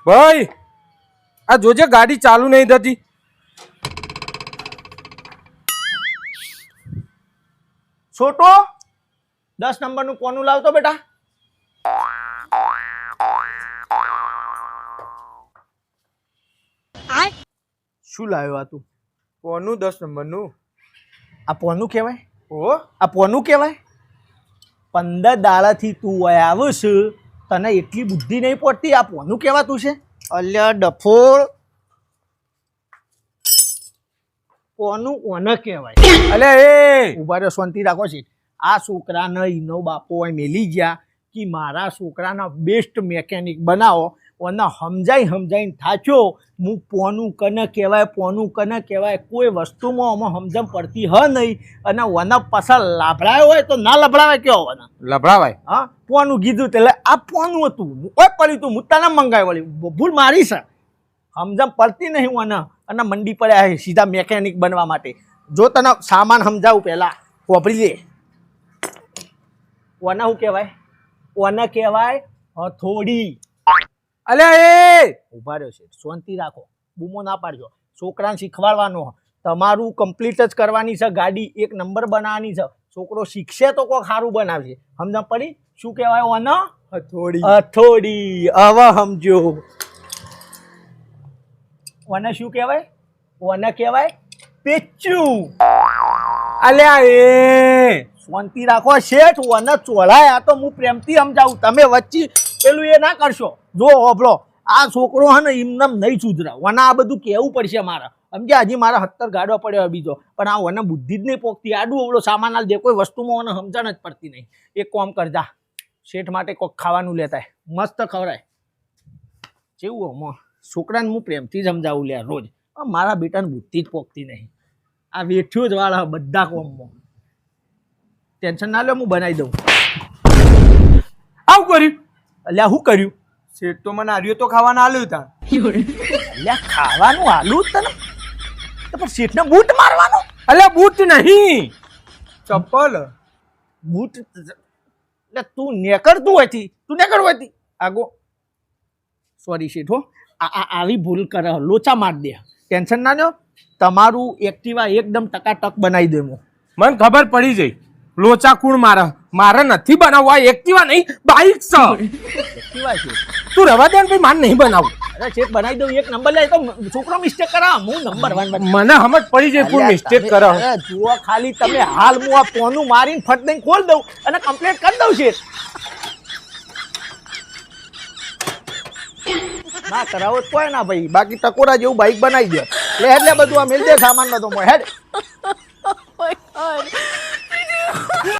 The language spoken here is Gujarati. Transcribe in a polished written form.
ભાઈ આ જોજે ગાડી ચાલુ નહીં થતી. છોટો 10 નંબરનું કોનું લાવતો બેટા. શું લાવ્યો આ તું? કોનું 10 નંબરનું? આ પોનું કહેવાય? ઓ આ પોનું કહેવાય? 15 દાડાથી તું વય આવું છે, તને એટલી બુદ્ધિ નહીં પડતી? આ પોનું કહેવાતું છે? અલ્યા ડફોળ, પોનું ઓને કહેવાય. અલે એ ઉભા રહ્યો, શાંતિ રાખો છે. આ છોકરાને એનો બાપો હોય મેલી ગયા કે મારા છોકરાના બેસ્ટ મેકેનિક બનાવો. ઓને સમજાઈને થાચ્યો હું પોનું કને કહેવાય, પોનું કને કહેવાય. કોઈ વસ્તુમાં આમાં સમજણ પડતી હ નહીં. અને ઓના પાછા લાભડાયો હોય તો ના લભડાવાય કેવો ઓને લભડાવાય. હા, પોનું કીધું એટલે આ પોનું હતું. કોઈ પડ્યું તું, હું તને મંગાવી વળી. ભૂલ મારી છે, સમજણ પડતી નહીં ઓને. અને મંડી પડ્યા સીધા મેકેનિક બનવા માટે. જો તને સામાન સમજાવું પહેલાં વાપરી લે. ઓને શું કહેવાય? ઓને કહેવાય હથોડી. અલે એ ઉભા રહ્યો છે, શાંતિ રાખો, બૂમો ના પાડજો. છોકરાને શીખવાડવાનો, તમારું કમ્પ્લીટ જ કરવાની છે. ગાડી 1 નંબર બનાવવાની છે. છોકરો શીખશે તો કોઈક સારું બનાવશે. સમજણ પડી? શું કહેવાય ઓને? હથોડી. હથોડી. હવે સમજો. ઓને શું કહેવાય? ઓને કહેવાય પેચું. અલ્યા એ શાંતિ રાખો શેઠ, ઓને ચોળાય. આ તો હું પ્રેમથી સમજાવું, તમે વચ્ચે પેલું એ ના કરશો. જો હોભળો, આ છોકરો હે ને એમનેમ નહીં સુધરા. ઓને આ બધું કહેવું પડશે મારે. સમજે, હજી મારા 70 ગાડો પડ્યો બીજો, પણ આ ઓને બુદ્ધિ જ નહીં પોકતી. આડું અવળો સામાન આલ દે, કોઈ વસ્તુમાં ઓને સમજણ જ પડતી નહીં. એક કામ કરજા, શેઠ માટે કોઈક ખાવાનું લેતા મસ્ત ખવડાય. કેવું હમ છોકરાને હું પ્રેમથી સમજાવું લે રોજ. મારા બેટાને બુદ્ધિ જ પોકતી નહીં. આ વેઠ્યો જ વાળા બધા કોમમાં. ટેન્શન ના લે, હું બનાવી દઉં. આવું કર્યું? અલ્યા શું કર્યું? શેઠ તો મને આર્યો તો ખાવાના આલ્યું તા. અલ્યા ખાવાનું આલુ તને તો પણ શેઠને બૂટ મારવાનો? અલ્યા બૂટ નહીં, ચપ્પલ. બૂટ એટલે તું નેકળતું હોયથી, તું નેકળવું હતી આગો. સોરી શેઠ હો, આવી ભૂલ કરે, લોચા માર દે. ટેન્શન ના લ્યો, તમારું એક્ટિવા એકદમ ટકાટક બનાવી દે. મને ખબર પડી જઈ લોચા કુણ મારે નથી બનાવવા. એક્ટિવા નહીં, બાઈક છે. એક્ટિવા છે? તું રવા દે ને ભાઈ, મારે નહીં બનાવવું. અરે શેઠ બનાવી દઉં, 1 નંબર લે. તો છોકરો મિસ્ટેક કરાવ, હું નંબર 1. મને સમજ પડી જાય કોઈ મિસ્ટેક કરે. જુઓ ખાલી તમે, હાલ હું આ પોનું મારીને ફટ દઈને ખોલ દઉં અને કમ્પ્લીટ કરી દઉં શેઠ. ના કરાવો કોઈ ના ભાઈ, બાકી ટકોરા જેવું બાઈક બનાવી દે. એટલે બધું આ મેલ દે સામાન બધું હેડ.